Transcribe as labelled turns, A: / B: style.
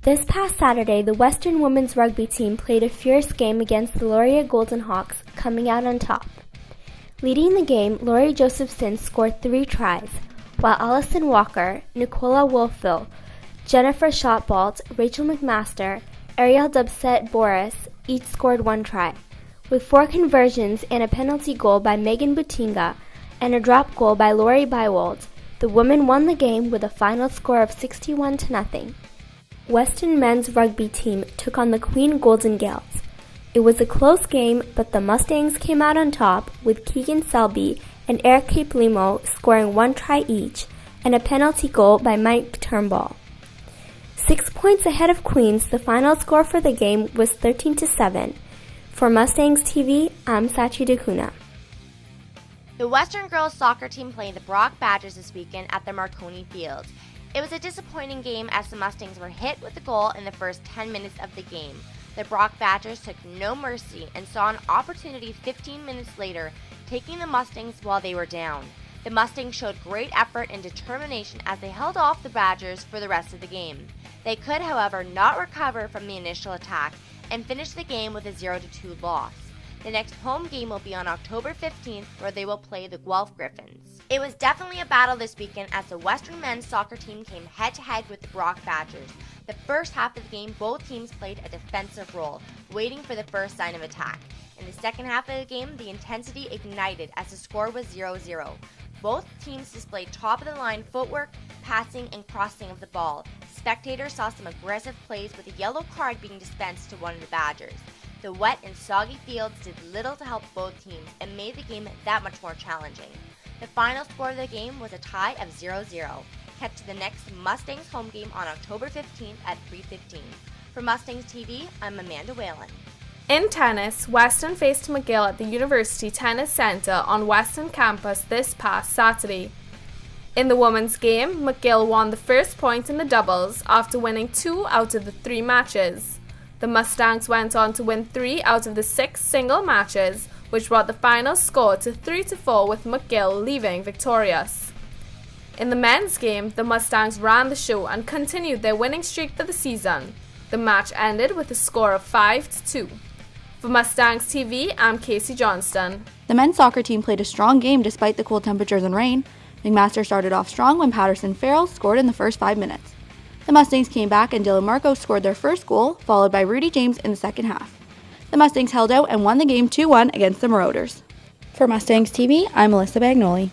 A: This past Saturday, the Western women's rugby team played a fierce game against the Laurier Golden Hawks, coming out on top. Leading the game, Laurie Josephson scored 3 tries, while Allison Walker, Nicola Wolfville, Jennifer Shotbalt, Rachel McMaster, Ariel Dubset Boris each scored 1 try. With 4 conversions and a penalty goal by Megan Butinga and a drop goal by Lori Bywald, the women won the game with a final score of 61-0. Western men's rugby team took on the Queen Golden Gales. It was a close game, but the Mustangs came out on top with Keegan Selby and Eric Caplimo scoring 1 try each and a penalty goal by Mike Turnbull. 6 points ahead of Queens, the final score for the game was 13-7. For Mustangs TV, I'm Sachi DeCuna.
B: The Western girls soccer team played the Brock Badgers this weekend at the Marconi Field. It was a disappointing game as the Mustangs were hit with a goal in the first 10 minutes of the game. The Brock Badgers took no mercy and saw an opportunity 15 minutes later, taking the Mustangs while they were down. The Mustangs showed great effort and determination as they held off the Badgers for the rest of the game. They could, however, not recover from the initial attack and finish the game with a 0-2 loss. The next home game will be on October 15th, where they will play the Guelph Griffins. It was definitely a battle this weekend as the Western men's soccer team came head-to-head with the Brock Badgers. The first half of the game, both teams played a defensive role, waiting for the first sign of attack. In the second half of the game, the intensity ignited as the score was 0-0. Both teams displayed top-of-the-line footwork, passing, and crossing of the ball. Spectators saw some aggressive plays with a yellow card being dispensed to one of the Badgers. The wet and soggy fields did little to help both teams and made the game that much more challenging. The final score of the game was a tie of 0-0. Head to the next Mustangs home game on October 15th at 3:15. For Mustangs TV, I'm Amanda Whalen.
C: In tennis, Western faced McGill at the University Tennis Center on Western campus this past Saturday. In the women's game, McGill won the first point in the doubles after winning 2 out of the 3 matches. The Mustangs went on to win 3 out of the 6 single matches, which brought the final score to 3-4 with McGill leaving victorious. In the men's game, the Mustangs ran the show and continued their winning streak for the season. The match ended with a score of 5-2. For Mustangs TV, I'm Casey Johnston.
D: The men's soccer team played a strong game despite the cold temperatures and rain. McMaster started off strong when Patterson Farrell scored in the first 5 minutes. The Mustangs came back and Dylan Marco scored their first goal, followed by Rudy James in the second half. The Mustangs held out and won the game 2-1 against the Marauders. For Mustangs TV, I'm Melissa Bagnoli.